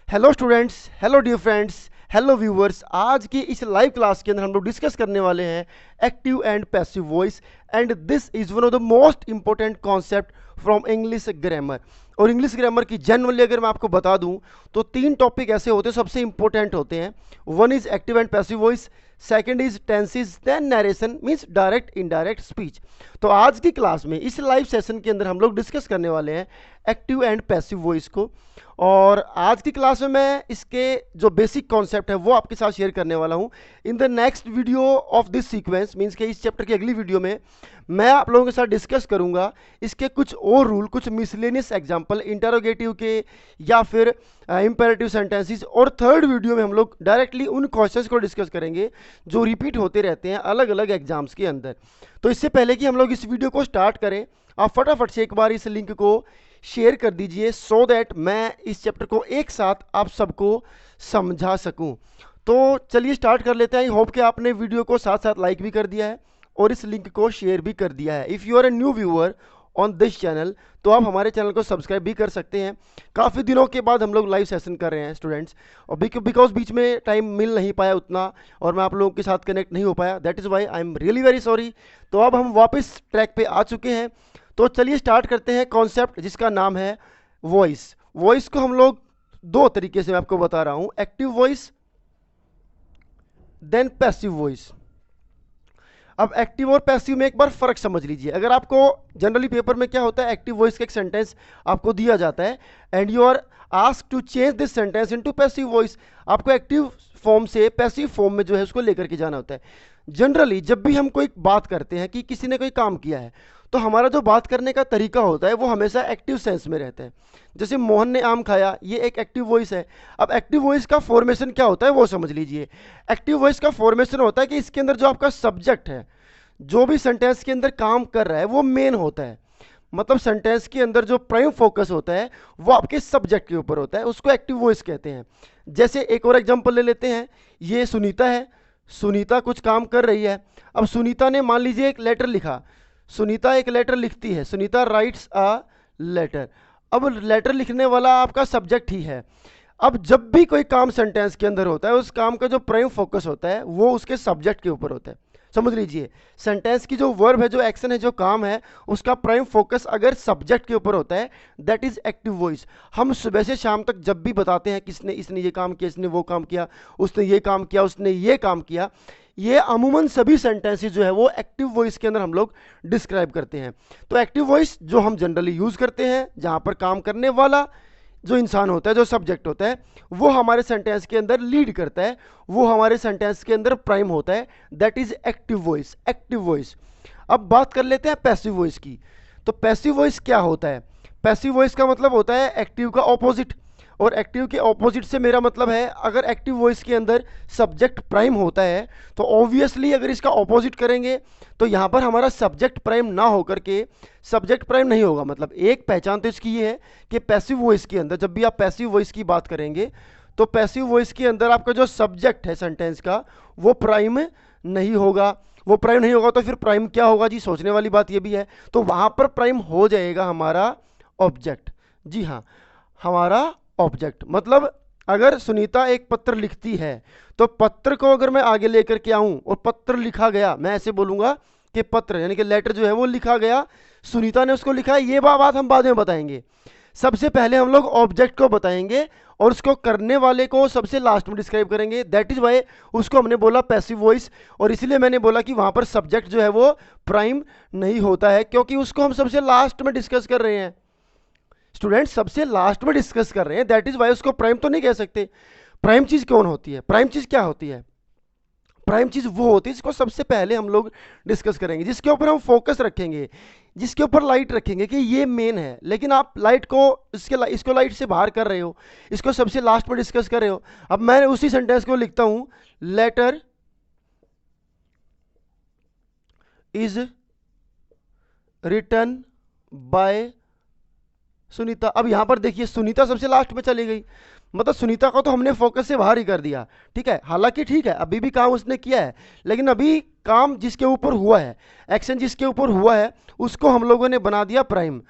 Hello students, hello dear friends, hello viewers. आज की इस लाइव क्लास के अंदर हम लोग डिस्कस करने वाले हैं active and passive voice, and this is one of the most important concept from English grammar. और इंग्लिश ग्रामर की जनरली अगर मैं आपको बता दूं तो तीन टॉपिक ऐसे होते हैं सबसे इंपॉर्टेंट होते हैं। One is active and passive voice, second is tenses, then narration means direct indirect speech. तो आज की क्लास में इस लाइव सेशन के अंदर हम लोग डिस्कस करने वाले हैं एक्टिव एंड पैसिव वॉइस को। और आज की क्लास में मैं इसके जो बेसिक कॉन्सेप्ट है वो आपके साथ शेयर करने वाला हूं। In the next video of this sequence means के इस चैप्टर की अगली वीडियो में मैं आप लोगों के साथ डिस्कस करूंगा इसके कुछ और रूल, कुछ मिसलेनियस एग्जांपल इंटरोगेटिव के या फिर इंपेरेटिव सेंटेंसेस। और थर्ड वीडियो में हम लोग डायरेक्टली उन क्वेश्चंस को डिस्कस करेंगे जो रिपीट होते रहते हैं अलग अलग एग्जाम्स के अंदर। तो इससे पहले कि हम लोग इस वीडियो को स्टार्ट करें, आप फटाफट से एक बार इस लिंक को शेयर कर दीजिए सो दैट मैं इस चैप्टर को एक साथ आप सबको समझा सकूं। तो चलिए स्टार्ट कर लेते हैं। आई होप कि आपने वीडियो को साथ साथ लाइक भी कर दिया है और इस लिंक को शेयर भी कर दिया है। If you are a new viewer on this channel तो आप हमारे चैनल को सब्सक्राइब भी कर सकते हैं। काफ़ी दिनों के बाद हम लोग लाइव सेशन कर रहे हैं स्टूडेंट्स, और बिकॉज बीच में टाइम मिल नहीं पाया उतना और मैं आप लोगों के साथ कनेक्ट नहीं हो पाया, that is why I am really very sorry. तो अब हम वापस ट्रैक पे आ चुके हैं। तो चलिए स्टार्ट करते हैं कॉन्सेप्ट जिसका नाम है वॉइस। वॉइस को हम लोग दो तरीके से मैं आपको बता रहा हूं, active voice then passive voice. अब एक्टिव और पैसिव में एक बार फर्क समझ लीजिए। अगर आपको जनरली पेपर में क्या होता है, एक्टिव वॉइस का एक सेंटेंस आपको दिया जाता है and you are ask to change this sentence into passive voice. आपको एक्टिव फॉर्म से पैसिव फॉर्म में जो है उसको लेकर के जाना होता है। जनरली जब भी हम कोई बात करते हैं कि किसी ने कोई काम किया है तो हमारा जो बात करने का तरीका होता है वो हमेशा एक्टिव सेंस में रहता है। जैसे मोहन ने आम खाया, ये एक एक्टिव वॉइस है। अब एक्टिव वॉइस का फॉर्मेशन क्या होता है वो समझ लीजिए। एक्टिव वॉइस का फॉर्मेशन होता है कि इसके अंदर जो आपका सब्जेक्ट है, जो भी सेंटेंस के अंदर काम कर रहा है वो मेन होता है। मतलब सेंटेंस के अंदर जो प्राइम फोकस होता है वो आपके सब्जेक्ट के ऊपर होता है, उसको एक्टिव वॉइस कहते हैं। जैसे एक और एग्जांपल ले लेते हैं, ये सुनीता है, सुनीता कुछ काम कर रही है। अब सुनीता ने मान लीजिए एक लेटर लिखा, सुनीता एक लेटर लिखती है, सुनीता राइट्स अ लेटर। अब लेटर लिखने वाला आपका सब्जेक्ट ही है। अब जब भी कोई काम सेंटेंस के अंदर होता है उस काम का जो प्राइम फोकस होता है वो उसके सब्जेक्ट के ऊपर होता है। समझ लीजिए, सेंटेंस की जो वर्ब है, जो एक्शन है, जो काम है, उसका प्राइम फोकस अगर सब्जेक्ट के ऊपर होता है दैट इज एक्टिव वॉइस। हम सुबह से शाम तक जब भी बताते हैं किसने, इसने ये काम किया, इसने वो काम किया, उसने ये काम किया, उसने ये काम किया, ये अमूमन सभी सेंटेंसेस जो है वो एक्टिव वॉइस के अंदर हम लोग डिस्क्राइब करते हैं। तो एक्टिव वॉइस जो हम जनरली यूज करते हैं जहां पर काम करने वाला जो इंसान होता है, जो सब्जेक्ट होता है, वो हमारे सेंटेंस के अंदर लीड करता है, वो हमारे सेंटेंस के अंदर प्राइम होता है, that is active voice, active voice. अब बात कर लेते हैं पैसिव वॉइस की। तो पैसिव वॉइस क्या होता है? पैसिव वॉइस का मतलब होता है एक्टिव का ऑपोजिट, और एक्टिव के ऑपोजिट से मेरा मतलब है अगर एक्टिव वॉइस के अंदर सब्जेक्ट प्राइम होता है तो ऑब्वियसली अगर इसका ऑपोजिट करेंगे तो यहाँ पर हमारा सब्जेक्ट प्राइम ना होकर के सब्जेक्ट प्राइम नहीं होगा। मतलब एक पहचान तो इसकी ये है कि पैसिव वॉइस के अंदर जब भी आप पैसिव वॉइस की बात करेंगे तो पैसिव वॉइस के अंदर आपका जो सब्जेक्ट है सेंटेंस का वो प्राइम नहीं होगा। वो प्राइम नहीं होगा तो फिर प्राइम क्या होगा जी, सोचने वाली बात ये भी है। तो वहाँ पर प्राइम हो जाएगा हमारा ऑब्जेक्ट। जी हाँ, हमारा ऑब्जेक्ट। मतलब अगर सुनीता एक पत्र लिखती है तो पत्र को अगर मैं आगे लेकर के आऊं और पत्र लिखा गया, मैं ऐसे बोलूंगा कि पत्र यानी कि लेटर जो है वो लिखा गया, सुनीता ने उसको लिखा है, ये बात हम बाद में बताएंगे। सबसे पहले हम लोग ऑब्जेक्ट को बताएंगे और उसको करने वाले को सबसे लास्ट में डिस्क्राइब करेंगे। दैट इज वाई उसको हमने बोला पैसिव वॉइस, और इसलिए मैंने बोला कि वहां पर सब्जेक्ट जो है वो प्राइम नहीं होता है क्योंकि उसको हम सबसे लास्ट में डिस्कस कर रहे हैं। स्टूडेंट सबसे लास्ट में डिस्कस कर रहे हैं, दैट इज वाई उसको प्राइम तो नहीं कह सकते। प्राइम चीज कौन होती है? प्राइम चीज क्या होती है? प्राइम चीज वो होती है जिसको सबसे पहले हम लोग डिस्कस करेंगे, जिसके ऊपर हम फोकस रखेंगे, जिसके ऊपर लाइट रखेंगे कि ये मेन है। लेकिन आप लाइट को इसको लाइट से बाहर कर रहे हो, इसको सबसे लास्ट में डिस्कस कर रहे हो। अब मैं उसी सेंटेंस को लिखता हूं, letter is written by Sunita. अब यहां पर देखिए सुनीता सबसे लास्ट में चली गई, मतलब सुनीता को तो हमने फोकस से बाहर ही कर दिया। ठीक है, हालांकि ठीक है अभी भी काम उसने किया है, लेकिन अभी काम जिसके ऊपर हुआ है, एक्शन जिसके ऊपर हुआ है, उसको हम लोगों ने बना दिया प्राइम।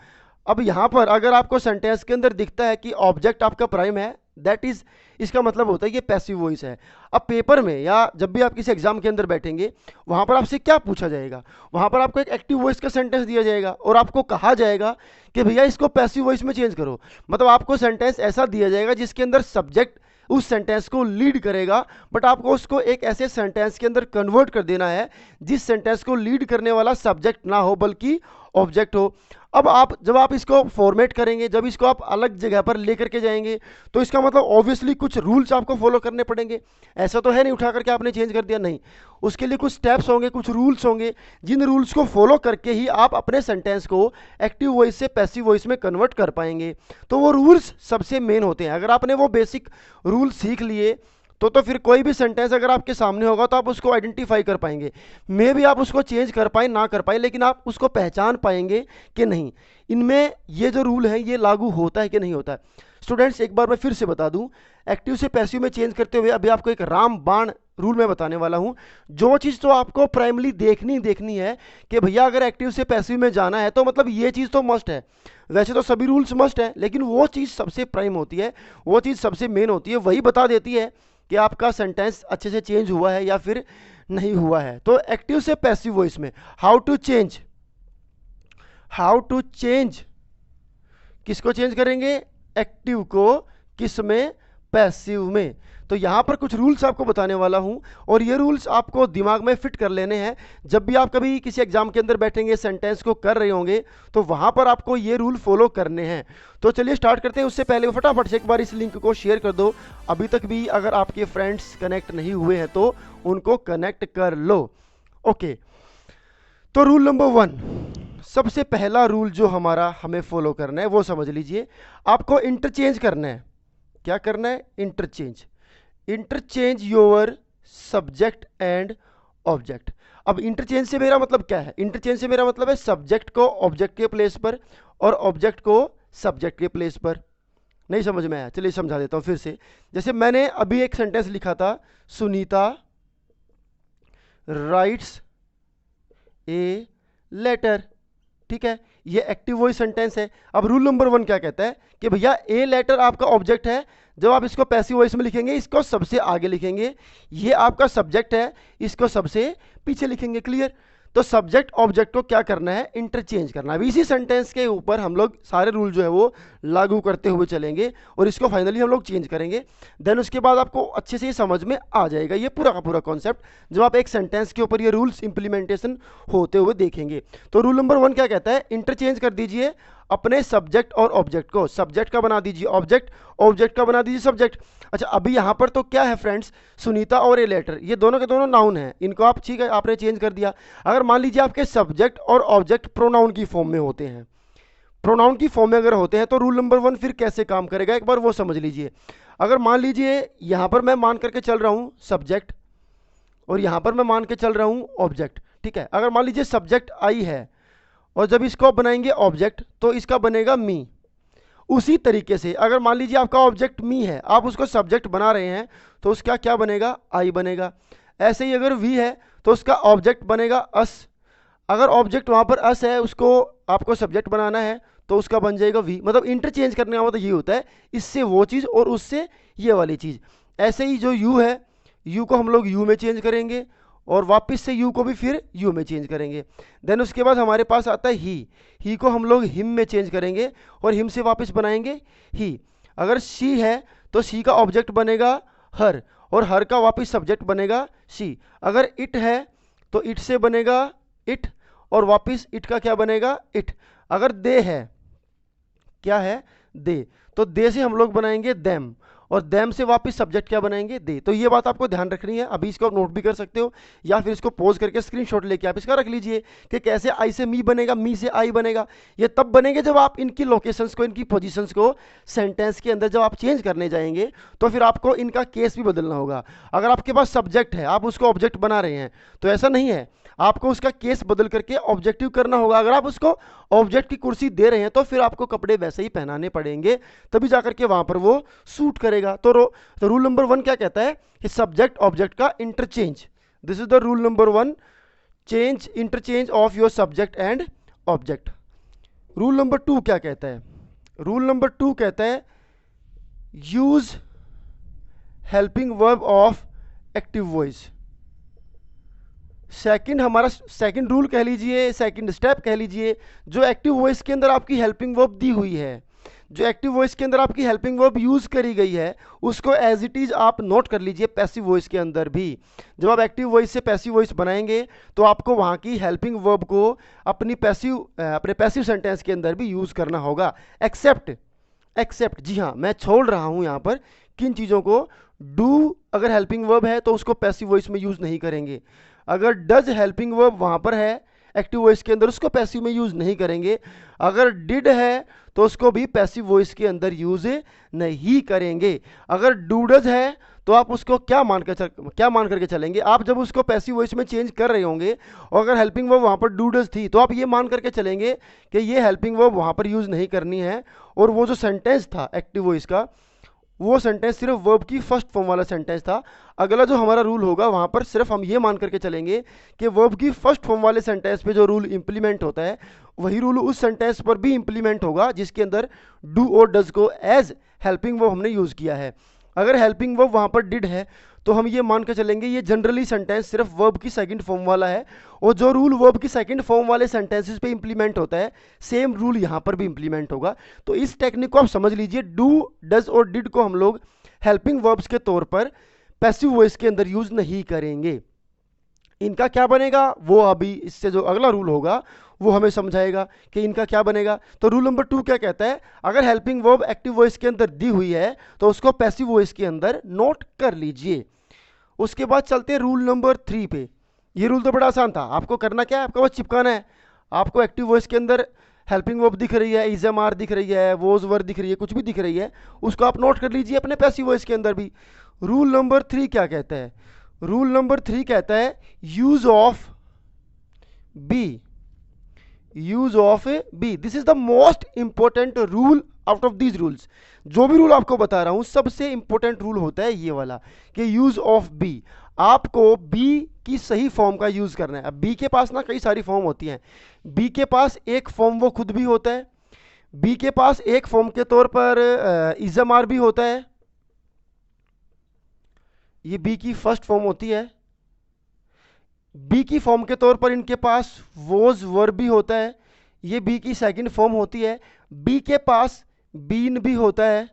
अब यहां पर अगर आपको सेंटेंस के अंदर दिखता है कि ऑब्जेक्ट आपका प्राइम है, दैट इज, इसका मतलब होता है कि पैसिव वॉइस है। अब पेपर में या जब भी आप किसी एग्जाम के अंदर बैठेंगे, वहां पर आपसे क्या पूछा जाएगा, वहां पर आपको एक एक्टिव वॉइस का सेंटेंस दिया जाएगा और आपको कहा जाएगा कि भैया इसको पैसिव वॉइस में चेंज करो। मतलब आपको सेंटेंस ऐसा दिया जाएगा जिसके अंदर सब्जेक्ट उस सेंटेंस को लीड करेगा, बट आपको उसको एक ऐसे सेंटेंस के अंदर कन्वर्ट कर देना है जिस सेंटेंस को लीड करने वाला सब्जेक्ट ना हो बल्कि ऑब्जेक्ट हो। अब आप जब आप इसको फॉर्मेट करेंगे, जब इसको आप अलग जगह पर लेकर के जाएंगे, तो इसका मतलब ऑब्वियसली कुछ रूल्स आपको फॉलो करने पड़ेंगे। ऐसा तो है नहीं उठा करके आपने चेंज कर दिया, नहीं, उसके लिए कुछ स्टेप्स होंगे, कुछ रूल्स होंगे, जिन रूल्स को फॉलो करके ही आप अपने सेंटेंस को एक्टिव वॉइस से पैसिव वॉइस में कन्वर्ट कर पाएंगे। तो वो रूल्स सबसे मेन होते हैं। अगर आपने वो बेसिक रूल सीख लिए तो फिर कोई भी सेंटेंस अगर आपके सामने होगा तो आप उसको आइडेंटिफाई कर पाएंगे। मे भी आप उसको चेंज कर पाए ना कर पाए, लेकिन आप उसको पहचान पाएंगे कि नहीं, इनमें ये जो रूल है ये लागू होता है कि नहीं होता है। स्टूडेंट्स, एक बार मैं फिर से बता दूं, एक्टिव से पैसिव में चेंज करते हुए अभी आपको एक रामबाण रूल में बताने वाला हूं। जो चीज़ तो आपको प्राइमली देखनी है कि भैया अगर एक्टिव से पैसिव में जाना है तो मतलब ये चीज़ तो मस्ट है। वैसे तो सभी रूल्स मस्ट है, लेकिन वो चीज़ सबसे प्राइम होती है, वो चीज़ सबसे मेन होती है, वही बता देती है कि आपका सेंटेंस अच्छे से चेंज हुआ है या फिर नहीं हुआ है। तो एक्टिव से पैसिव वॉइस में हाउ टू चेंज, किसको चेंज करेंगे, एक्टिव को, किस में, पैसिव में। तो यहां पर कुछ रूल्स आपको बताने वाला हूं और ये रूल्स आपको दिमाग में फिट कर लेने हैं। जब भी आप कभी किसी एग्जाम के अंदर बैठेंगे, सेंटेंस को कर रहे होंगे, तो वहां पर आपको ये रूल फॉलो करने हैं। तो चलिए स्टार्ट करते हैं। उससे पहले फटाफट से एक बार इस लिंक को शेयर कर दो। अभी तक भी अगर आपके फ्रेंड्स कनेक्ट नहीं हुए हैं तो उनको कनेक्ट कर लो। ओके, तो रूल नंबर 1, सबसे पहला रूल जो हमारा हमें फॉलो करना है वो समझ लीजिए। आपको इंटरचेंज करना है। क्या करना है, interchange your subject and object. अब इंटरचेंज से मेरा मतलब क्या है, इंटरचेंज से मेरा मतलब है सब्जेक्ट को ऑब्जेक्ट के प्लेस पर और ऑब्जेक्ट को सब्जेक्ट के प्लेस पर। नहीं समझ में आया, चलिए समझा देता हूं फिर से। जैसे मैंने अभी एक सेंटेंस लिखा था, सुनीता राइट्स ए लेटर, ठीक है, ये एक्टिव वॉइस सेंटेंस है। अब रूल नंबर 1 क्या कहता है कि भैया ए लेटर आपका ऑब्जेक्ट है। जब आप इसको पैसिव वॉइस में लिखेंगे, इसको सबसे आगे लिखेंगे, ये आपका सब्जेक्ट है, इसको सबसे पीछे लिखेंगे। क्लियर? तो सब्जेक्ट ऑब्जेक्ट को क्या करना है, इंटरचेंज करना है। इसी सेंटेंस के ऊपर हम लोग सारे रूल जो है वो लागू करते हुए चलेंगे और इसको फाइनली हम लोग चेंज करेंगे। देन उसके बाद आपको अच्छे से ये समझ में आ जाएगा ये पूरा का पूरा कॉन्सेप्ट, जब आप एक सेंटेंस के ऊपर ये रूल्स इंप्लीमेंटेशन होते हुए देखेंगे। तो रूल नंबर 1 क्या कहता है, इंटरचेंज कर दीजिए अपने सब्जेक्ट और ऑब्जेक्ट को। सब्जेक्ट का बना दीजिए ऑब्जेक्ट, ऑब्जेक्ट का बना दीजिए सब्जेक्ट। अच्छा, अभी यहाँ पर तो क्या है फ्रेंड्स, सुनीता और ए लेटर, ये दोनों के दोनों नाउन हैं, इनको आप ठीक है आपने चेंज कर दिया। अगर मान लीजिए आपके सब्जेक्ट और ऑब्जेक्ट प्रोनाउन की फॉर्म में होते हैं, प्रोनाउन की फॉर्म में अगर होते हैं तो रूल नंबर 1 फिर कैसे काम करेगा एक बार वो समझ लीजिए। अगर मान लीजिए यहाँ पर मैं मान करके चल रहा हूँ सब्जेक्ट और यहाँ पर मैं मान के चल रहा हूँ ऑब्जेक्ट, ठीक है। अगर मान लीजिए सब्जेक्ट आई है और जब इसको आप बनाएंगे ऑब्जेक्ट तो इसका बनेगा मी। उसी तरीके से अगर मान लीजिए आपका ऑब्जेक्ट मी है, आप उसको सब्जेक्ट बना रहे हैं तो उसका क्या बनेगा, आई बनेगा। ऐसे ही अगर वी है तो उसका ऑब्जेक्ट बनेगा अस। अगर ऑब्जेक्ट वहाँ पर अस है, उसको आपको सब्जेक्ट बनाना है तो उसका बन जाएगा वी। मतलब इंटरचेंज करने का मतलब ये होता है, इससे वो चीज़ और उससे ये वाली चीज़। ऐसे ही जो यू है, यू को हम लोग यू में चेंज करेंगे और वापस से यू को भी फिर यू में चेंज करेंगे। देन उसके बाद हमारे पास आता है ही को हम लोग हिम में चेंज करेंगे और हिम से वापस बनाएंगे ही। अगर शी है तो शी का ऑब्जेक्ट बनेगा हर और हर का वापस सब्जेक्ट बनेगा शी। अगर इट है तो इट से बनेगा इट और वापस इट का क्या बनेगा, इट। अगर दे है, क्या है, दे, तो दे से हम लोग बनाएंगे देम और देम से वापस सब्जेक्ट क्या बनाएंगे, दे। तो ये बात आपको ध्यान रखनी है। अभी इसको आप नोट भी कर सकते हो या फिर इसको पॉज करके स्क्रीनशॉट लेके आप इसका रख लीजिए कि कैसे आई से मी बनेगा, मी से आई बनेगा। ये तब बनेंगे जब आप इनकी लोकेशंस को, इनकी पोजीशंस को सेंटेंस के अंदर जब आप चेंज करने जाएंगे तो फिर आपको इनका केस भी बदलना होगा। अगर आपके पास सब्जेक्ट है, आप उसको ऑब्जेक्ट बना रहे हैं, तो ऐसा नहीं है, आपको उसका केस बदल करके ऑब्जेक्टिव करना होगा। अगर आप उसको ऑब्जेक्ट की कुर्सी दे रहे हैं तो फिर आपको कपड़े वैसे ही पहनाने पड़ेंगे, तभी जाकर के वहां पर वो सूट करेगा। तो रूल नंबर 1 क्या कहता है कि सब्जेक्ट ऑब्जेक्ट का interchange. This is the rule number 1, change, interchange of your subject and object. Rule number 2 क्या कहता है, रूल नंबर 2 कहता है use helping verb of active voice. Second हमारा सेकंड रूल कह लीजिए, सेकंड स्टेप कह लीजिए, जो एक्टिव वॉइस के अंदर आपकी हेल्पिंग वर्ब दी हुई है, जो एक्टिव वॉइस के अंदर आपकी हेल्पिंग वर्ब यूज करी गई है, उसको एज इट इज आप नोट कर लीजिए पैसिव वॉइस के अंदर भी। जब आप एक्टिव वॉइस से पैसिव वॉइस बनाएंगे तो आपको वहां की हेल्पिंग वर्ब को अपने पैसिव सेंटेंस के अंदर भी यूज करना होगा। एक्सेप्ट जी हाँ, मैं छोड़ रहा हूं यहां पर किन चीजों को। डू अगर हेल्पिंग वर्ब है तो उसको पैसिव वॉइस में यूज नहीं करेंगे। अगर डज हेल्पिंग वर्ब वहां पर है एक्टिव वॉइस के अंदर, उसको पैसिव में यूज नहीं करेंगे। अगर डिड है तो उसको भी पैसिव वॉइस के अंदर यूज नहीं करेंगे। अगर डूडज है तो आप उसको क्या मान करके चलेंगे, आप जब उसको पैसिव वॉइस में चेंज कर रहे होंगे और अगर हेल्पिंग वर्ब वहां पर डूडज थी तो आप ये मान करके चलेंगे कि ये हेल्पिंग वर्ब वहां पर यूज नहीं करनी है, और वो जो सेंटेंस था एक्टिव वॉइस का, वो सेंटेंस सिर्फ वर्ब की फर्स्ट फॉर्म वाला सेंटेंस था। अगला जो हमारा रूल होगा वहां पर सिर्फ हम ये मान करके चलेंगे कि वर्ब की फर्स्ट फॉर्म वाले सेंटेंस पे जो रूल इंप्लीमेंट होता है वही रूल उस सेंटेंस पर भी इंप्लीमेंट होगा जिसके अंदर डू और डज को एज हेल्पिंग वर्ब हमने यूज किया है। अगर हेल्पिंग वर्ब वहां पर डिड है तो हम ये मान कर चलेंगे ये जनरली सेंटेंस सिर्फ वर्ब की सेकंड फॉर्म वाला है, और जो रूल वर्ब की सेकंड फॉर्म वाले सेंटेंसेस पे इंप्लीमेंट होता है सेम रूल यहां पर भी इंप्लीमेंट होगा। तो इस टेक्निक को आप समझ लीजिए, डू डज और डिड को हम लोग हेल्पिंग वर्ब्स के तौर पर पैसिव वॉइस के अंदर यूज नहीं करेंगे। इनका क्या बनेगा वो अभी इससे जो अगला रूल होगा वो हमें समझाएगा कि इनका क्या बनेगा। तो रूल नंबर 2 क्या कहता है, अगर हेल्पिंग वर्ब एक्टिव वॉइस के अंदर दी हुई है तो उसको पैसिव वॉइस के अंदर नोट कर लीजिए। उसके बाद चलते हैं रूल नंबर 3 पे। ये रूल तो बड़ा आसान था, आपको करना क्या है, आपको बस चिपकाना है। आपको एक्टिव वॉइस के अंदर हेल्पिंग वर्ब दिख रही है, इज़-एम-आर दिख रही है, वॉज वर दिख रही है, कुछ भी दिख रही है, उसको आप नोट कर लीजिए अपने पैसिव वॉइस के अंदर भी। रूल नंबर 3 क्या कहता है, रूल नंबर 3 कहता है use of be, use of be. This is the most important rule out of these rules. जो भी रूल आपको बता रहा हूं सबसे इंपॉर्टेंट रूल होता है ये वाला कि यूज ऑफ बी। आपको बी की सही फॉर्म का यूज करना है। अब बी के पास ना कई सारी फॉर्म होती हैं, बी के पास एक फॉर्म वो खुद भी होता है, बी के पास एक फॉर्म के तौर पर इज़-एम-आर भी होता है, ये बी की फर्स्ट फॉर्म होती है। बी की फॉर्म के तौर पर इनके पास वॉज वर भी होता है, ये बी की सेकंड फॉर्म होती है। बी के पास बीन भी होता है,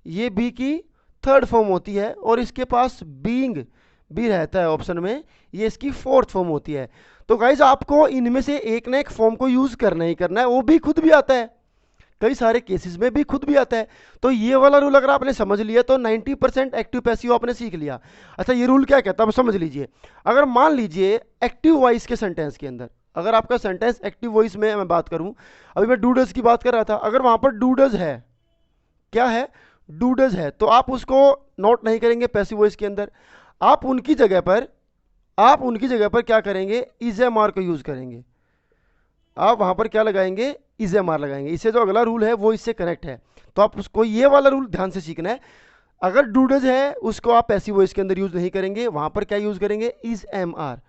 ये बी की थर्ड फॉर्म होती है, और इसके पास बीइंग भी रहता है ऑप्शन में, ये इसकी फोर्थ फॉर्म होती है। तो गाइज आपको इनमें से एक ना एक फॉर्म को यूज करना ही करना है, वो भी खुद भी आता है, कई सारे केसेस में भी खुद भी आता है। तो ये वाला रूल अगर आपने समझ लिया तो 90% एक्टिव पैसिव आपने सीख लिया। अच्छा ये रूल क्या कहता है अब समझ लीजिए। अगर मान लीजिए एक्टिव वॉइस के सेंटेंस के अंदर, अगर आपका सेंटेंस एक्टिव वॉइस में मैं बात करूं, अभी मैं डूडज की बात कर रहा था, अगर वहां पर डूडज है, क्या है, डूडज है, तो आप उसको नोट नहीं करेंगे पैसिव वॉइस के अंदर। आप उनकी जगह पर क्या करेंगे, इज़-एम-आर को यूज करेंगे। आप वहां पर क्या लगाएंगे, इज़-एम-आर लगाएंगे। इससे जो अगला रूल है वो इससे कनेक्ट है, तो आप उसको ये वाला रूल ध्यान से सीखना है। अगर डूडज है उसको आप पैसिव वॉइस के अंदर यूज नहीं करेंगे, वहां पर क्या यूज करेंगे, इज़-एम-आर।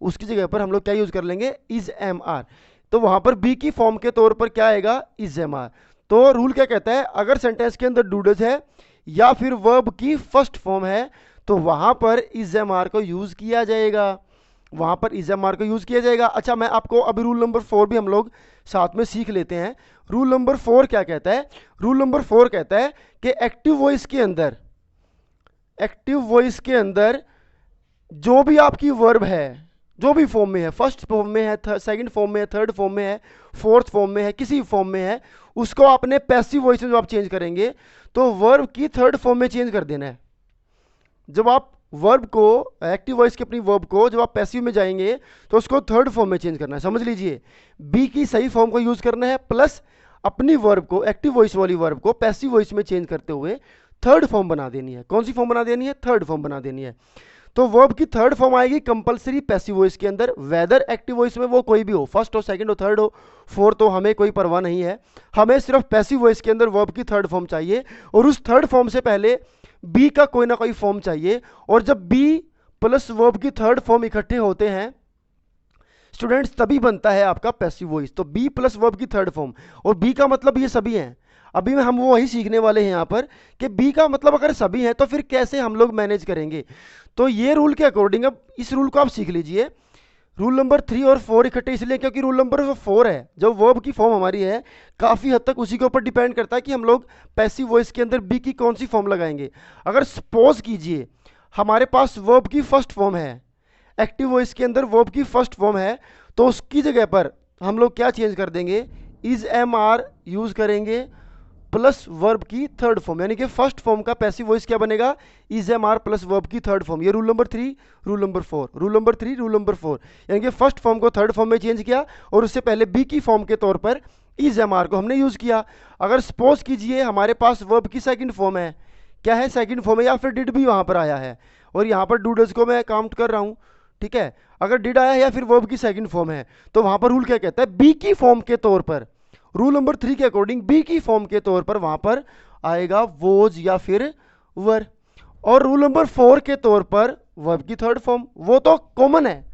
उसकी जगह पर हम लोग क्या यूज कर लेंगे, इज़-एम-आर। तो वहां पर बी की फॉर्म के तौर पर क्या आएगा, इज़-एम-आर। तो रूल क्या कहता है, अगर सेंटेंस के अंदर डूडज है या फिर वर्ब की फर्स्ट फॉर्म है तो वहां पर इज़-एम-आर को यूज किया जाएगा, वहां पर इज़-एम-आर को यूज किया जाएगा। अच्छा मैं आपको अभी रूल नंबर 4 भी हम लोग साथ में सीख लेते हैं। रूल नंबर 4 क्या कहता है, रूल नंबर 4 कहता है कि एक्टिव वॉइस के अंदर जो भी आपकी वर्ब है, जो भी फॉर्म में है, फर्स्ट फॉर्म में है, सेकंड फॉर्म में है, थर्ड फॉर्म में है, फोर्थ फॉर्म में है, किसी फॉर्म में है, उसको आपने पैसिव वॉइस में जो आप चेंज करेंगे तो वर्ब की थर्ड फॉर्म में चेंज कर देना है। जब आप वर्ब को, एक्टिव वॉइस की अपनी वर्ब को जब आप पैसिव में जाएंगे तो उसको थर्ड फॉर्म में चेंज करना है। समझ लीजिए, बी की सही फॉर्म को यूज करना है, प्लस अपनी वर्ब को, एक्टिव वॉइस वाली वर्ब को पैसिव वॉइस में चेंज करते हुए थर्ड फॉर्म बना देनी है। कौन सी फॉर्म बना देनी है, थर्ड फॉर्म बना देनी है। तो वर्ब की थर्ड फॉर्म आएगी कंपलसरी पैसिव वॉइस के अंदर, वेदर एक्टिव वॉइस में वो कोई भी हो, फर्स्ट हो, सेकंड हो, थर्ड हो, फोर्थ हो, हमें कोई परवाह नहीं है। हमें सिर्फ पैसिव वॉइस के अंदर वर्ब की थर्ड फॉर्म चाहिए, और उस थर्ड फॉर्म से पहले बी का कोई ना कोई फॉर्म चाहिए। और जब बी प्लस वर्ब की थर्ड फॉर्म इकट्ठे होते हैं स्टूडेंट्स तभी बनता है आपका पैसिव वॉइस। तो बी प्लस वर्ब की थर्ड फॉर्म, और बी का मतलब ये सभी हैं। अभी में हम वो वही सीखने वाले हैं यहाँ पर कि बी का मतलब अगर सभी हैं तो फिर कैसे हम लोग मैनेज करेंगे। तो ये रूल के अकॉर्डिंग अब इस रूल को आप सीख लीजिए। रूल नंबर 3 और 4 इकट्ठे इसलिए क्योंकि रूल नंबर 4 है जो वर्ब की फॉर्म हमारी है काफ़ी हद तक उसी के ऊपर डिपेंड करता है कि हम लोग पैसिव वॉइस के अंदर बी की कौन सी फॉर्म लगाएंगे। अगर सपोज कीजिए हमारे पास वर्ब की फर्स्ट फॉर्म है, एक्टिव वॉइस के अंदर वर्ब की फर्स्ट फॉर्म है, तो उसकी जगह पर हम लोग क्या चेंज कर देंगे, इज एम आर यूज करेंगे प्लस वर्ब की थर्ड फॉर्म, यानी कि फर्स्ट फॉर्म का पैसिव वॉइस क्या बनेगा, is am are plus verb की थर्ड फॉर्म। ये rule number 3 rule number 4 rule number 3 rule number 4, यानी कि फर्स्ट फॉर्म को थर्ड फॉर्म में चेंज किया और उससे पहले बी की फॉर्म के तौर पर इज एम आर को हमने यूज किया। अगर सपोज कीजिए हमारे पास वर्ब की सेकंड फॉर्म है, क्या है सेकंड फॉर्म है, या फिर डिड भी वहां पर आया है और यहाँ पर डूडल्स को मैं काउंट कर रहा हूँ, ठीक है। अगर डिड आया है या फिर वर्ब की सेकंड फॉर्म है तो वहां पर रूल क्या कहता है, बी की फॉर्म के तौर पर, रूल नंबर 3 के अकॉर्डिंग बी की फॉर्म के तौर पर वहां पर आएगा वोज या फिर वर। और रूल नंबर 4 के तौर पर वर्ब की थर्ड फॉर्म, वो तो कॉमन है,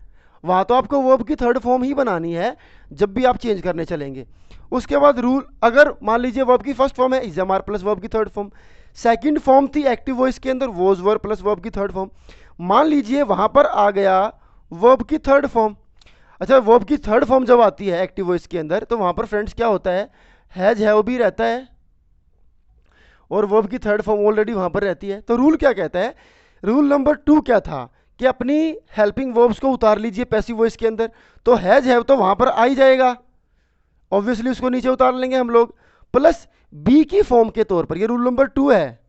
वहां तो आपको वर्ब की थर्ड फॉर्म ही बनानी है जब भी आप चेंज करने चलेंगे। उसके बाद रूल, अगर मान लीजिए वर्ब की फर्स्ट फॉर्म है is am are plus verb की थर्ड फॉर्म, सेकंड फॉर्म थी एक्टिव वॉइस के अंदर वोज वर प्लस वर्ब की थर्ड फॉर्म, मान लीजिए वहां पर आ गया वर्ब की थर्ड फॉर्म। अच्छा, वर्ब की थर्ड फॉर्म जब आती है एक्टिव वॉइस के अंदर तो वहां पर फ्रेंड्स क्या होता है, हैज हैव भी रहता है और वर्ब की थर्ड फॉर्म ऑलरेडी वहां पर रहती है। तो रूल क्या कहता है, रूल नंबर 2 क्या था कि अपनी हेल्पिंग वर्ब्स को उतार लीजिए पैसिव वॉइस के अंदर, तो हैज हैव तो वहां पर आ ही जाएगा, ऑब्वियसली उसको नीचे उतार लेंगे हम लोग, प्लस बी की फॉर्म के तौर पर, ये रूल नंबर 2 है,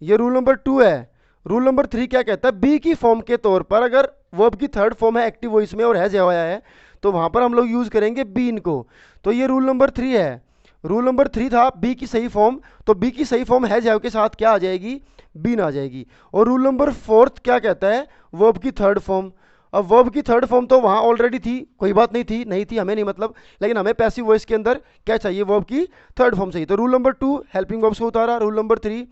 ये रूल नंबर 2 है। रूल नंबर 3 क्या कहता है, बी की फॉर्म के तौर पर अगर वर्ब की थर्ड फॉर्म है एक्टिव वॉइस में और हैज हैव आया है तो वहां पर हम लोग यूज करेंगे बीन को। तो ये रूल नंबर 3 है। रूल नंबर 3 था बी की सही फॉर्म, तो बी की सही फॉर्म हैज हैव के साथ क्या आ जाएगी, बीन आ जाएगी। और रूल नंबर 4 क्या कहता है, वर्ब की थर्ड फॉर्म, अब वर्ब की थर्ड फॉर्म तो वहां ऑलरेडी थी, कोई बात नहीं थी, नहीं थी हमें नहीं मतलब, लेकिन हमें पैसिव वॉइस के अंदर क्या चाहिए, वर्ब की थर्ड फॉर्म चाहिए। तो रूल नंबर 2 हेल्पिंग वर्ब्स को उतारा, रूल नंबर 3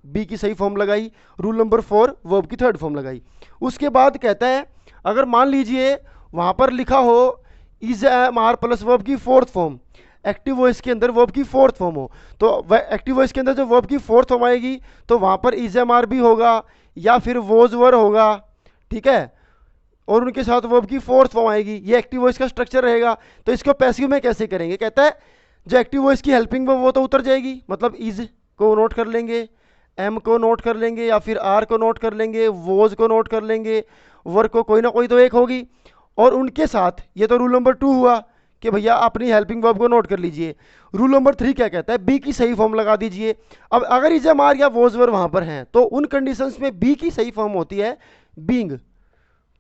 बी की सही फॉर्म लगाई, रूल नंबर 4 वर्ब की थर्ड फॉर्म लगाई। उसके बाद कहता है अगर मान लीजिए वहां पर लिखा हो is am are plus verb की फोर्थ फॉर्म, एक्टिव वॉइस के अंदर वर्ब की फोर्थ फॉर्म हो, तो एक्टिव वॉइस के अंदर जब वर्ब की फोर्थ फॉर्म आएगी तो वहां पर इज एम आर भी होगा या फिर वोज वर होगा, ठीक है, और उनके साथ वर्ब की फोर्थ फॉर्म आएगी, ये एक्टिव वॉइस का स्ट्रक्चर रहेगा। तो इसको पैसिव में कैसे करेंगे, कहता है जो एक्टिव वॉइस की हेल्पिंग वर्ब वो तो उतर जाएगी, मतलब इज को नोट कर लेंगे, एम को नोट कर लेंगे या फिर आर को नोट कर लेंगे, वोज को नोट कर लेंगे, वर्ब को कोई ना कोई तो एक होगी, और उनके साथ, ये तो रूल नंबर 2 हुआ कि भैया अपनी हेल्पिंग वर्ब को नोट कर लीजिए। रूल नंबर 3 क्या कहता है, बी की सही फॉर्म लगा दीजिए। अब अगर इज एम आर या वोज वर वहां पर हैं तो उन कंडीशंस में बी की सही फॉर्म होती है बींग।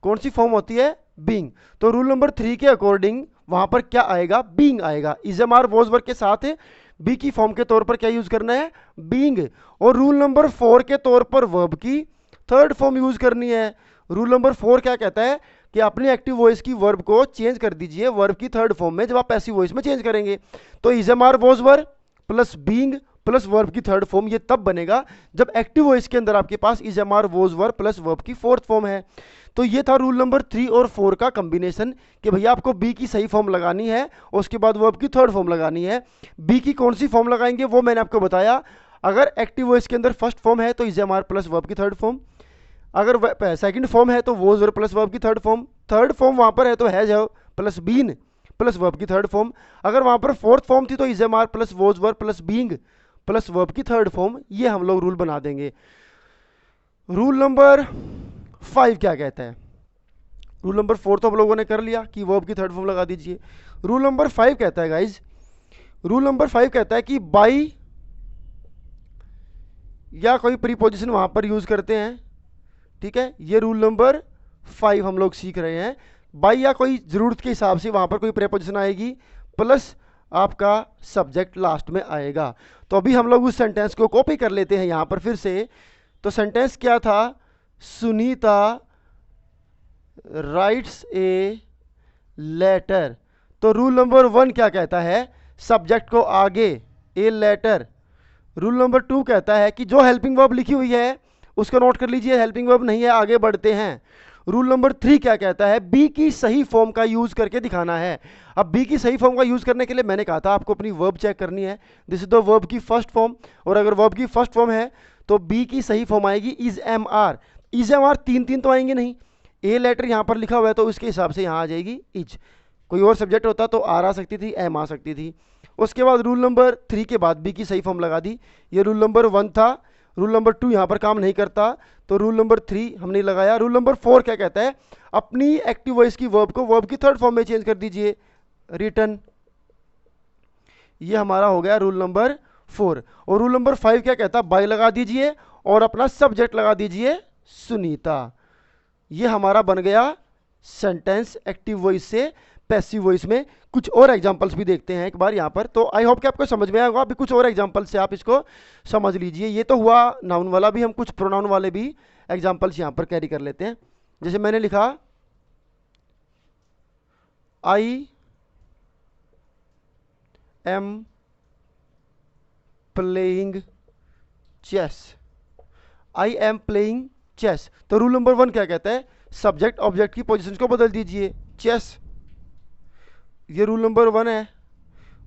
कौन सी फॉर्म होती है, बींग। तो रूल नंबर 3 के अकॉर्डिंग वहां पर क्या आएगा, बींग आएगा, इज एम आर वोज वर के साथ बी की फॉर्म के तौर पर क्या यूज करना है, बींग। और रूल नंबर 4 के तौर पर वर्ब की थर्ड फॉर्म यूज करनी है। रूल नंबर 4 क्या कहता है कि अपनी एक्टिव वॉइस की वर्ब को चेंज कर दीजिए वर्ब की थर्ड फॉर्म में जब आप पैसिव वॉइस में चेंज करेंगे। तो is am are was were plus being plus verb की थर्ड फॉर्म, ये तब बनेगा जब एक्टिव वॉइस के अंदर आपके पास is am are was were plus verb की फोर्थ फॉर्म है। तो ये था रूल नंबर 3 और 4 का कॉम्बिनेशन कि भैया आपको बी की सही फॉर्म लगानी है और उसके बाद वर्ब की थर्ड फॉर्म लगानी है। बी की कौन सी फॉर्म लगाएंगे वो मैंने आपको बताया, अगर एक्टिव वॉइस के अंदर फर्स्ट फॉर्म है तो is am are plus verb की थर्ड फॉर्म, अगर सेकंड फॉर्म है तो वोज वर प्लस वर्ब की थर्ड फॉर्म, थर्ड फॉर्म वहां पर है तो has have plus been plus verb की थर्ड फॉर्म, अगर वहां पर फोर्थ फॉर्म थी तो is am are plus was were plus being plus verb की थर्ड फॉर्म, ये हम लोग रूल बना देंगे। रूल नंबर 5 क्या कहता है, रूल नंबर 4 तो हम लोगों ने कर लिया कि वर्ब की थर्ड फॉर्म लगा दीजिए। रूल नंबर 5 कहता है गाइज, रूल नंबर 5 कहता है कि बाई या कोई प्रीपोजिशन वहां पर यूज करते हैं, ठीक है, ये रूल नंबर 5 हम लोग सीख रहे हैं। बाई या कोई जरूरत के हिसाब से वहां पर कोई प्रीपोजिशन आएगी प्लस आपका सब्जेक्ट लास्ट में आएगा। तो अभी हम लोग उस सेंटेंस को कॉपी कर लेते हैं यहां पर फिर से। तो सेंटेंस क्या था, सुनीता राइट्स ए लेटर। तो रूल नंबर 1 क्या कहता है, सब्जेक्ट को आगे ए लेटर। रूल नंबर 2 कहता है कि जो हेल्पिंग वर्ब लिखी हुई है उसको नोट कर लीजिए, हेल्पिंग वर्ब नहीं है, आगे बढ़ते हैं। रूल नंबर 3 क्या कहता है, बी की सही फॉर्म का यूज करके दिखाना है। अब बी की सही फॉर्म का यूज करने के लिए मैंने कहा था आपको अपनी वर्ब चेक करनी है, दिस इज द वर्ब की फर्स्ट फॉर्म, और अगर वर्ब की फर्स्ट फॉर्म है तो बी की सही फॉर्म आएगी is am are. Is am are तीन तीन तो आएंगे नहीं, ए लेटर यहाँ पर लिखा हुआ है तो उसके हिसाब से यहाँ आ जाएगी इज। कोई और सब्जेक्ट होता तो आर आ सकती थी, एम आ सकती थी। उसके बाद रूल नंबर 3 के बाद बी की सही फॉर्म लगा दी, ये रूल नंबर 1 था। रूल नंबर 2 यहाँ पर काम नहीं करता तो रूल नंबर 3 हमने लगाया। रूल नंबर 4 क्या कहता है, अपनी एक्टिव वॉइस की वर्ब को वर्ब की थर्ड फॉर्म में चेंज कर दीजिए, रिटर्न। ये हमारा हो गया रूल नंबर 4। और रूल नंबर 5 क्या कहता है, बाय लगा दीजिए और अपना सब्जेक्ट लगा दीजिए सुनीता। ये हमारा बन गया सेंटेंस एक्टिव वॉइस से पैसिव वॉइस में। कुछ और एग्जांपल्स भी देखते हैं एक बार यहाँ पर, तो आई होप कि आपको समझ में आएगा। अभी कुछ और एग्जांपल से आप इसको समझ लीजिए। ये तो हुआ नाउन वाला, भी हम कुछ प्रोनाउन वाले भी एग्जांपल्स यहाँ पर कैरी कर लेते हैं। जैसे मैंने लिखा I am playing chess, I am playing chess, तो रूल नंबर 1 क्या कहता है, सब्जेक्ट ऑब्जेक्ट की पोजीशंस को बदल दीजिए, चेस। ये रूल नंबर 1 है।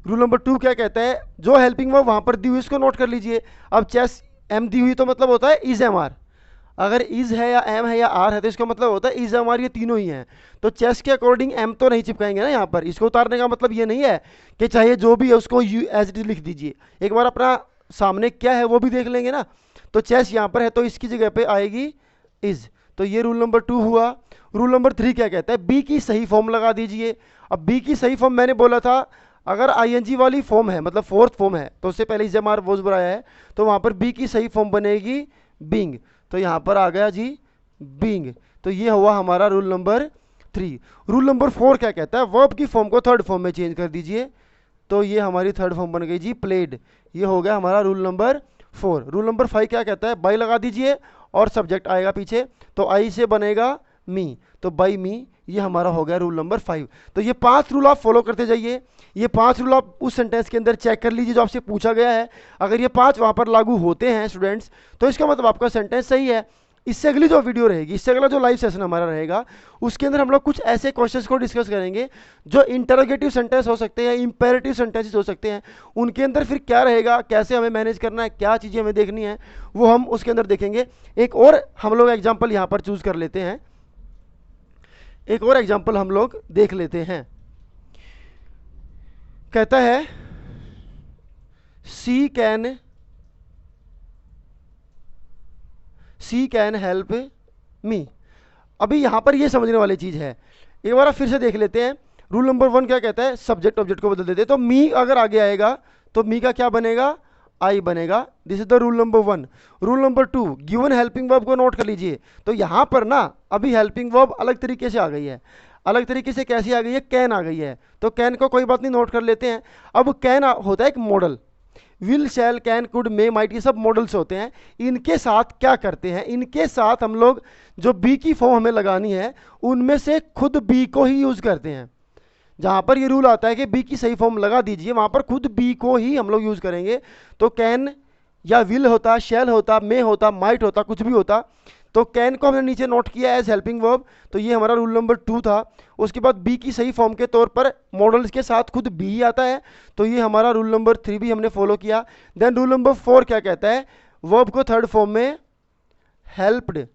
रूल नंबर 2 क्या कहता है, जो हेल्पिंग वर्ब वहां पर दी हुई इसको नोट कर लीजिए। अब चेस एम दी हुई तो मतलब होता है इज एम आर, अगर इज है या एम है या आर है तो इसका मतलब होता है इज एम आर, ये तीनों ही हैं। तो चेस के अकॉर्डिंग एम तो नहीं चिपकाएंगे ना यहाँ पर, इसको उतारने का मतलब ये नहीं है कि चाहे जो भी है उसको यू एज इट इज लिख दीजिए। एक बार अपना सामने क्या है वो भी देख लेंगे ना। तो चेस यहाँ पर है तो इसकी जगह पे आएगी इज। तो ये रूल नंबर 2 हुआ। रूल नंबर 3 क्या कहता है, बी की सही फॉर्म लगा दीजिए। अब बी की सही फॉर्म मैंने बोला था, अगर आईएनजी वाली फॉर्म है मतलब फोर्थ फॉर्म है तो उससे पहले इज एम आर वॉज बनाया है तो वहां पर बी की सही फॉर्म बनेगी बीइंग। तो यहाँ पर आ गया जी बीइंग। तो ये हुआ हमारा रूल नंबर 3। रूल नंबर 4 क्या कहता है, वर्ब की फॉर्म को थर्ड फॉर्म में चेंज कर दीजिए। तो ये हमारी थर्ड फॉर्म बन गई जी प्लेड। ये हो गया हमारा रूल नंबर 4। रूल नंबर 5 क्या कहता है, बाई लगा दीजिए और सब्जेक्ट आएगा पीछे, तो आई से बनेगा मी, तो बाई मी। ये हमारा हो गया रूल नंबर 5। तो ये 5 रूल आप फॉलो करते जाइए। ये 5 रूल आप उस सेंटेंस के अंदर चेक कर लीजिए जो आपसे पूछा गया है। अगर ये 5 वहाँ पर लागू होते हैं स्टूडेंट्स, तो इसका मतलब आपका सेंटेंस सही है। इससे अगली जो वीडियो रहेगी, इससे अगला जो लाइव सेशन हमारा रहेगा, उसके अंदर हम लोग कुछ ऐसे क्वेश्चंस को डिस्कस करेंगे जो इंटरोगेटिव सेंटेंस हो सकते हैं, इंपेरेटिव सेंटेंसेस हो सकते हैं। उनके अंदर फिर क्या रहेगा, कैसे हमें मैनेज करना है, क्या चीज़ें हमें देखनी है, वो हम उसके अंदर देखेंगे। एक और हम लोग एग्जाम्पल यहाँ पर चूज कर लेते हैं, एक और एग्जाम्पल हम लोग देख लेते हैं। कहता है सी कैन हेल्प मी। अभी यहां पर ये समझने वाली चीज है, एक बार आप फिर से देख लेते हैं। रूल नंबर 1 क्या कहता है, सब्जेक्ट ऑब्जेक्ट को बदल देते हैं। तो मी अगर आगे आएगा तो मी का क्या बनेगा, आई बनेगा। This is the rule number 1। Rule number 2, given helping verb को नोट कर लीजिए। तो यहां पर ना अभी हेल्पिंग वर्ब अलग तरीके से आ गई है। अलग तरीके से कैसी आ गई है, कैन आ गई है। तो कैन को कोई बात नहीं, नोट कर लेते हैं। अब कैन होता है एक model, will shell can could may might, ये सब मॉडल्स होते हैं। इनके साथ क्या करते हैं, इनके साथ हम लोग जो बी की फॉर्म हमें लगानी है उनमें से खुद बी को ही यूज करते हैं। जहां पर ये रूल आता है कि बी की सही फॉर्म लगा दीजिए, वहां पर खुद बी को ही हम लोग यूज करेंगे। तो कैन या विल होता, शैल होता, मे होता, माइट होता, कुछ भी होता। तो कैन को हमने नीचे नोट किया एज हेल्पिंग वर्ब, तो ये हमारा रूल नंबर 2 था। उसके बाद बी की सही फॉर्म के तौर पर मॉडल्स के साथ खुद बी ही आता है, तो ये हमारा रूल नंबर 3 भी हमने फॉलो किया। देन रूल नंबर 4 क्या कहता है, वर्ब को थर्ड फॉर्म में helped,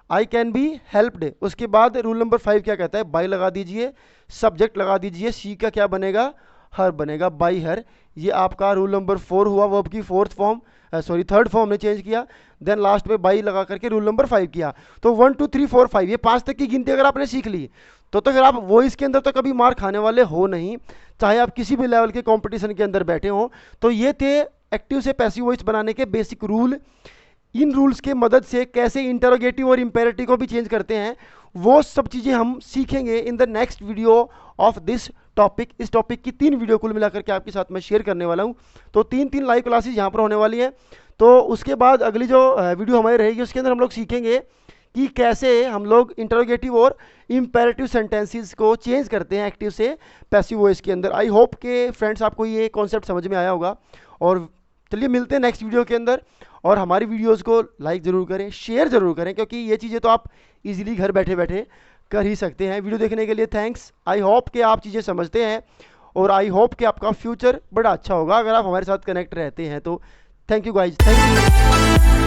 I can be helped. उसके बाद रूल नंबर 5 क्या कहता है, बाय लगा दीजिए, सब्जेक्ट लगा दीजिए, सी का क्या बनेगा, हर बनेगा, बाई हर। ये आपका रूल नंबर 4 हुआ, वर्ब की फोर्थ फॉर्म थर्ड फॉर्म ने चेंज किया। देन लास्ट में बाई लगा करके रूल नंबर 5 किया। तो 1 2 3 4 5 ये 5 तक की गिनती अगर आपने सीख ली तो फिर आप वो इसके अंदर तो कभी मार खाने वाले हो नहीं, चाहे आप किसी भी लेवल के कंपटीशन के अंदर बैठे हो। तो ये थे एक्टिव से पैसिव वॉइस बनाने के बेसिक रूल। इन रूल्स के मदद से कैसे इंटरोगेटिव और इंपेरेटिव को भी चेंज करते हैं वो सब चीज़ें हम सीखेंगे in the next video of this topic. इस टॉपिक की 3 वीडियो कुल मिलाकर के आपके साथ मैं शेयर करने वाला हूं। तो 3 लाइव क्लासेस यहाँ पर होने वाली है। तो उसके बाद अगली जो वीडियो हमारी रहेगी उसके अंदर हम लोग सीखेंगे कि कैसे हम लोग इंटरोगेटिव और इंपेरेटिव सेंटेंसेस को चेंज करते हैं एक्टिव से पैसिव वॉइस के अंदर। आई होप के फ्रेंड्स आपको ये कॉन्सेप्ट समझ में आया होगा। और चलिए मिलते हैं नेक्स्ट वीडियो के अंदर। और हमारी वीडियोज़ को लाइक ज़रूर करें, शेयर ज़रूर करें, क्योंकि ये चीज़ें तो आप इजीली घर बैठे बैठे कर ही सकते हैं। वीडियो देखने के लिए थैंक्स। आई होप कि आप चीज़ें समझते हैं और आई होप कि आपका फ्यूचर बड़ा अच्छा होगा अगर आप हमारे साथ कनेक्ट रहते हैं। तो thank you guys, thank you.